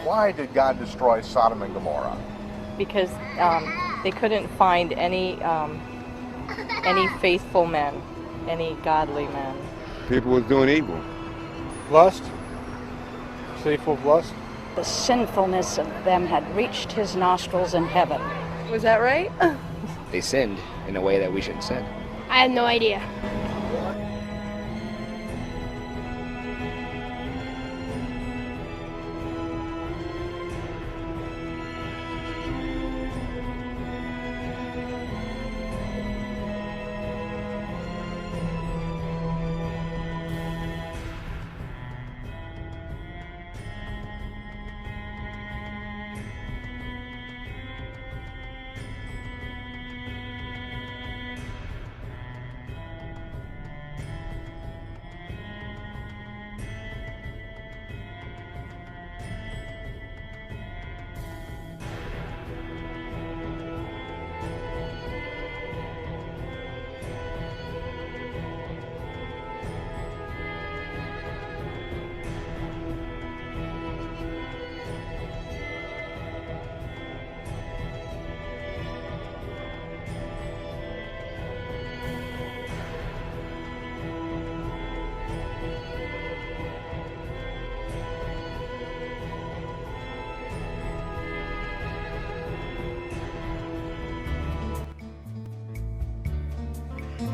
Why did God destroy Sodom and Gomorrah? Because they couldn't find any faithful men, any godly men. People was doing evil. Lust, deceitful lust. The sinfulness of them had reached his nostrils in heaven. Was that right? They sinned in a way that we shouldn't sin. I have no idea.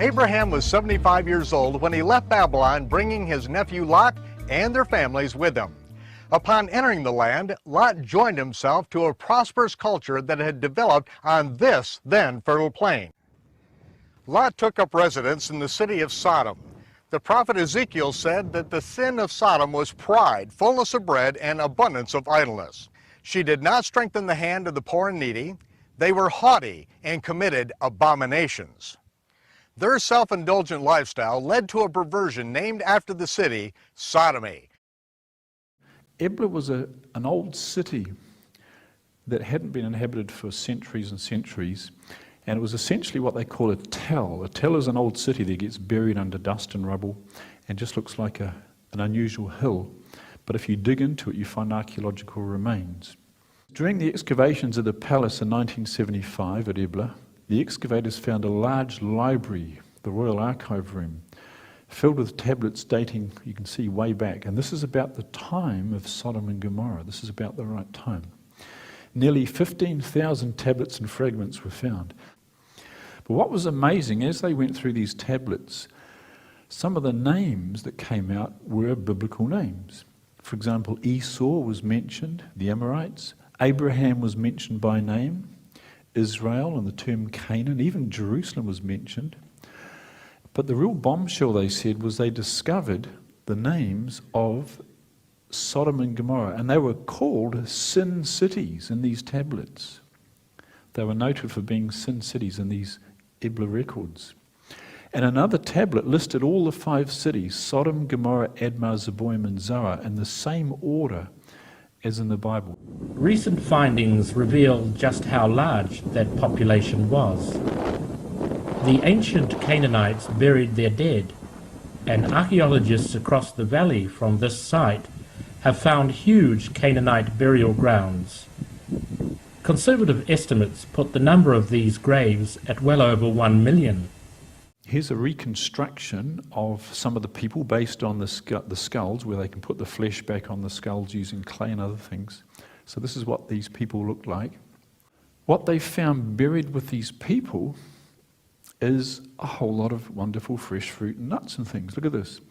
Abraham was 75 years old when he left Babylon, bringing his nephew Lot and their families with him. Upon entering the land, Lot joined himself to a prosperous culture that had developed on this then fertile plain. Lot took up residence in the city of Sodom. The prophet Ezekiel said that the sin of Sodom was pride, fullness of bread, and abundance of idleness. She did not strengthen the hand of the poor and needy. They were haughty and committed abominations. Their self-indulgent lifestyle led to a perversion named after the city, sodomy. Ebla was an old city that hadn't been inhabited for centuries and centuries, and it was essentially what they call a tell. A tell is an old city that gets buried under dust and rubble and just looks like an unusual hill. But if you dig into it, you find archaeological remains. During the excavations of the palace in 1975 at Ebla, the excavators found a large library, the Royal Archive Room, filled with tablets dating, you can see, way back. And this is about the time of Sodom and Gomorrah. This is about the right time. Nearly 15,000 tablets and fragments were found. But what was amazing, as they went through these tablets, some of the names that came out were biblical names. For example, Esau was mentioned, the Amorites. Abraham was mentioned by name. Israel and the term Canaan, even Jerusalem was mentioned. But the real bombshell, they said, was they discovered the names of Sodom and Gomorrah, and they were called sin cities in these tablets. They were noted for being sin cities in these Ebla records. And another tablet listed all the 5 cities, Sodom, Gomorrah, Admah, Zeboim, and Zoar, in the same order as in the Bible. Recent findings reveal just how large that population was. The ancient Canaanites buried their dead, and archaeologists across the valley from this site have found huge Canaanite burial grounds. Conservative estimates put the number of these graves at well over 1 million. Here's a reconstruction of some of the people based on the skulls, where they can put the flesh back on the skulls using clay and other things. So this is what these people looked like. What they found buried with these people is a whole lot of wonderful fresh fruit and nuts and things. Look at this.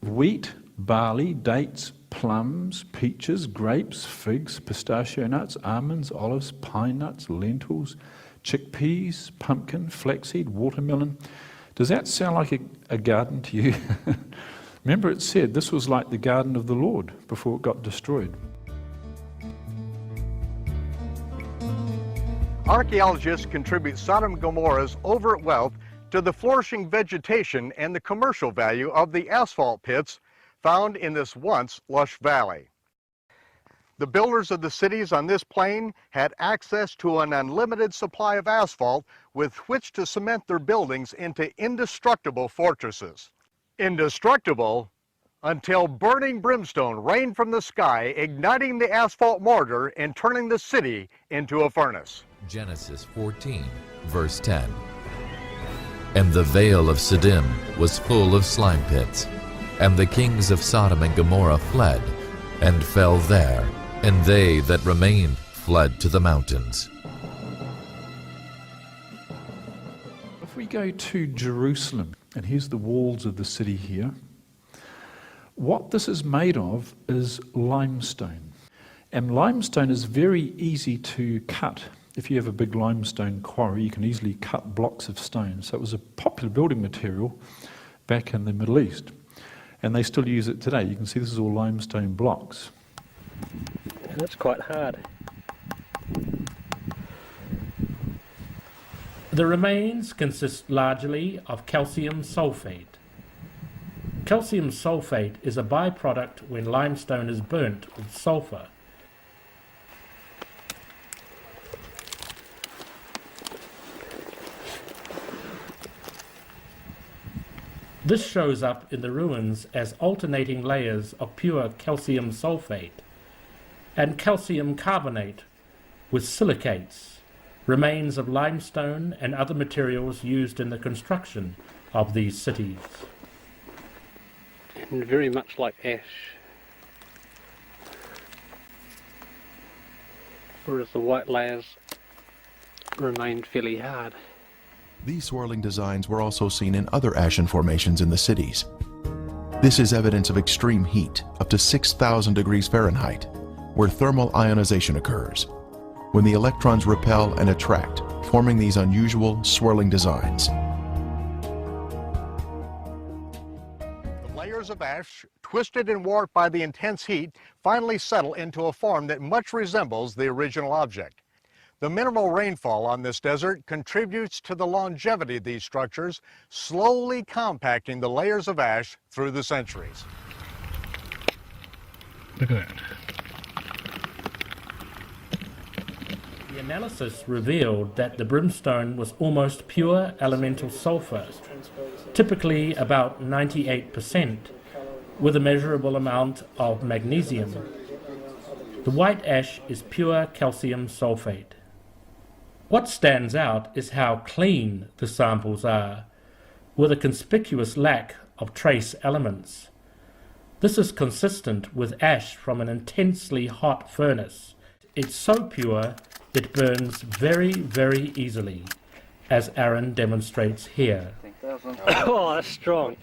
Wheat, barley, dates, plums, peaches, grapes, figs, pistachio nuts, almonds, olives, pine nuts, lentils, chickpeas, pumpkin, flaxseed, watermelon. Does that sound like a garden to you? Remember, it said this was like the garden of the Lord before it got destroyed. Archaeologists contribute Sodom and Gomorrah's overt wealth to the flourishing vegetation and the commercial value of the asphalt pits found in this once lush valley. The builders of the cities on this plain had access to an unlimited supply of asphalt with which to cement their buildings into indestructible fortresses. Indestructible until burning brimstone rained from the sky, igniting the asphalt mortar and turning the city into a furnace. Genesis 14, verse 10. And the vale of Siddim was full of slime pits, and the kings of Sodom and Gomorrah fled, and fell there, and they that remained fled to the mountains. If we go to Jerusalem, and here's the walls of the city here, what this is made of is limestone. And limestone is very easy to cut. If you have a big limestone quarry, you can easily cut blocks of stone. So it was a popular building material back in the Middle East. And they still use it today. You can see this is all limestone blocks. And it's quite hard. The remains consist largely of calcium sulfate. Calcium sulfate is a byproduct when limestone is burnt with sulfur. This shows up in the ruins as alternating layers of pure calcium sulfate and calcium carbonate with silicates, remains of limestone and other materials used in the construction of these cities. And very much like ash. Whereas the white layers remained fairly hard. These swirling designs were also seen in other ashen formations in the cities. This is evidence of extreme heat, up to 6,000 degrees Fahrenheit, where thermal ionization occurs, when the electrons repel and attract, forming these unusual swirling designs. The layers of ash, twisted and warped by the intense heat, finally settle into a form that much resembles the original object. The minimal rainfall on this desert contributes to the longevity of these structures, slowly compacting the layers of ash through the centuries. Look at that. The analysis revealed that the brimstone was almost pure elemental sulfur, typically about 98%, with a measurable amount of magnesium. The white ash is pure calcium sulfate. What stands out is how clean the samples are, with a conspicuous lack of trace elements. This is consistent with ash from an intensely hot furnace. It's so pure it burns very, very easily, as Aaron demonstrates here. Oh, that's strong.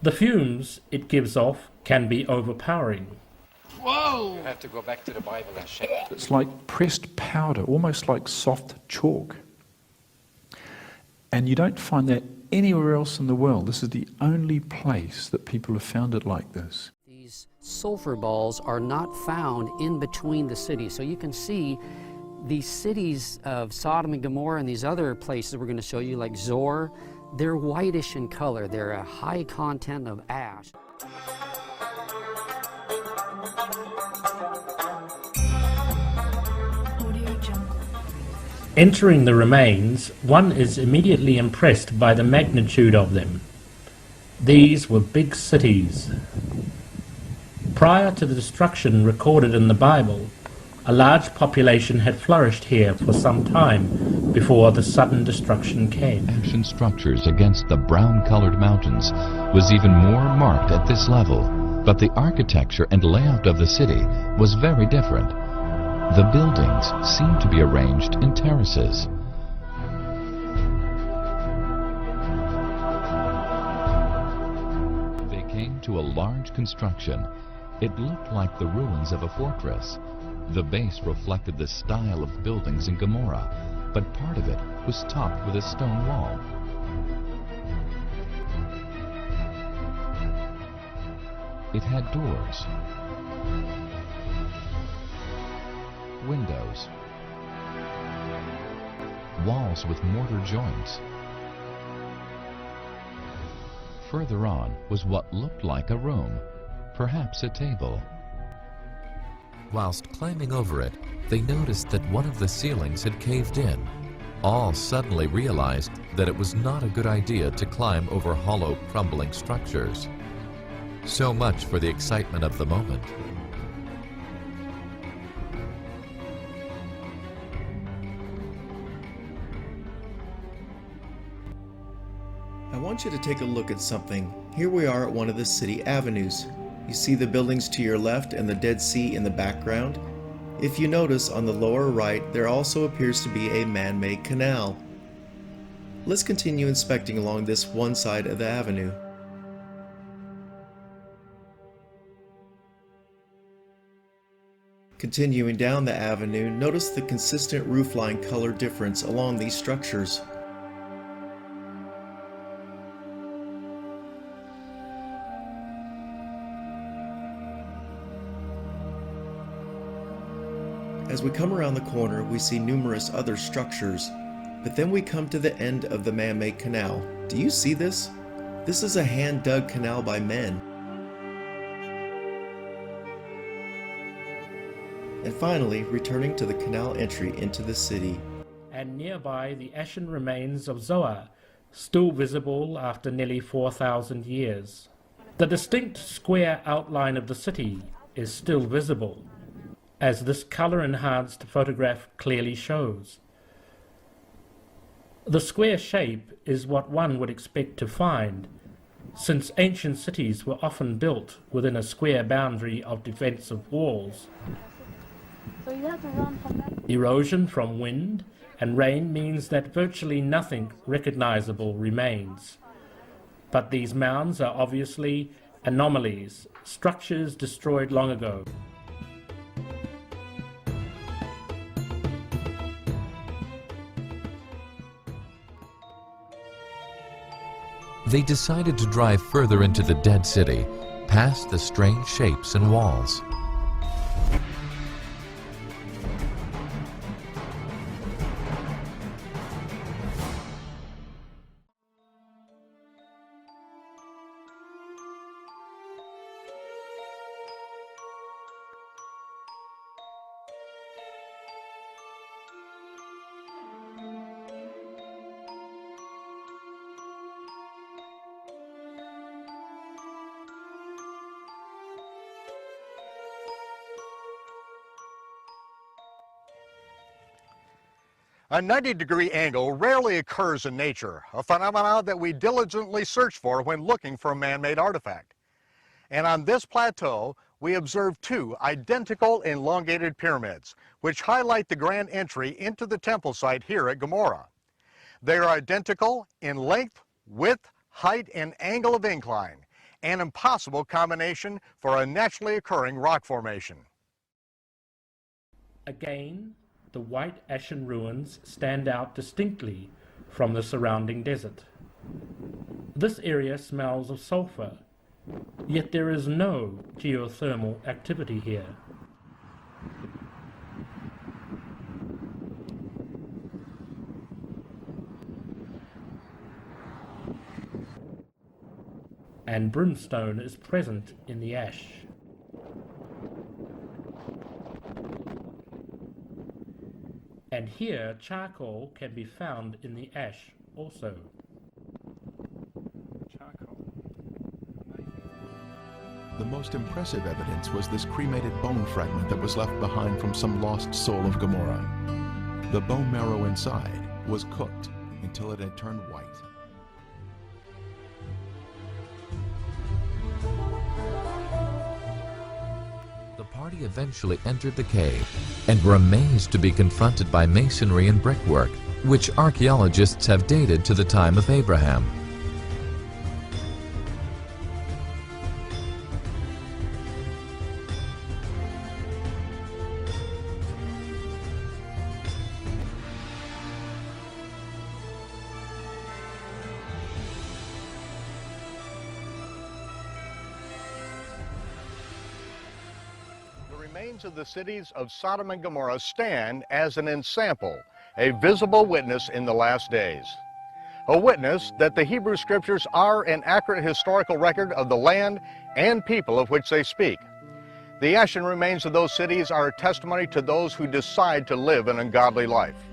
The fumes it gives off can be overpowering. Whoa! You have to go back to the Bible and check. It's like pressed powder, almost like soft chalk. And you don't find that anywhere else in the world. This is the only place that people have found it like this. These sulfur balls are not found in between the cities. So you can see these cities of Sodom and Gomorrah and these other places we're going to show you, like Zoar, they're whitish in color. They're a high content of ash. Entering the remains, one is immediately impressed by the magnitude of them. These were big cities. Prior to the destruction recorded in the Bible, a large population had flourished here for some time before the sudden destruction came. Ancient structures against the brown-colored mountains was even more marked at this level, but the architecture and layout of the city was very different. The buildings seemed to be arranged in terraces. They came to a large construction. It looked like the ruins of a fortress. The base reflected the style of buildings in Gomorrah, but part of it was topped with a stone wall. It had doors, windows, walls with mortar joints. Further on was what looked like a room, perhaps a table. Whilst climbing over it, they noticed that one of the ceilings had caved in. all suddenly realized that it was not a good idea to climb over hollow, crumbling structures. So much for the excitement of the moment. I want you to take a look at something. Here we are at one of the city avenues. You see the buildings to your left and the Dead Sea in the background? If you notice on the lower right, there also appears to be a man-made canal. Let's continue inspecting along this one side of the avenue. Continuing down the avenue, notice the consistent roofline color difference along these structures. As we come around the corner, we see numerous other structures, but then we come to the end of the man-made canal. Do you see this? This is a hand-dug canal by men. And finally, returning to the canal entry into the city. And nearby the ashen remains of Zoar, still visible after nearly 4,000 years. The distinct square outline of the city is still visible, as this color-enhanced photograph clearly shows. The square shape is what one would expect to find, since ancient cities were often built within a square boundary of defensive walls. So you have to run from that. Erosion from wind and rain means that virtually nothing recognizable remains. But these mounds are obviously anomalies, structures destroyed long ago. They decided to drive further into the dead city, past the strange shapes and walls. A 90-degree angle rarely occurs in nature, a phenomenon that we diligently search for when looking for a man-made artifact. And on this plateau, we observe two identical elongated pyramids, which highlight the grand entry into the temple site here at Gomorrah. They are identical in length, width, height, and angle of incline, an impossible combination for a naturally occurring rock formation. Again, the white ashen ruins stand out distinctly from the surrounding desert. This area smells of sulfur, yet there is no geothermal activity here. And brimstone is present in the ash. And here charcoal can be found in the ash also. The most impressive evidence was this cremated bone fragment that was left behind from some lost soul of Gomorrah. The bone marrow inside was cooked until it had turned white. The party eventually entered the cave and were amazed to be confronted by masonry and brickwork, which archaeologists have dated to the time of Abraham. The remains of the cities of Sodom and Gomorrah stand as an ensample, a visible witness in the last days. A witness that the Hebrew Scriptures are an accurate historical record of the land and people of which they speak. The ashen remains of those cities are a testimony to those who decide to live an ungodly life.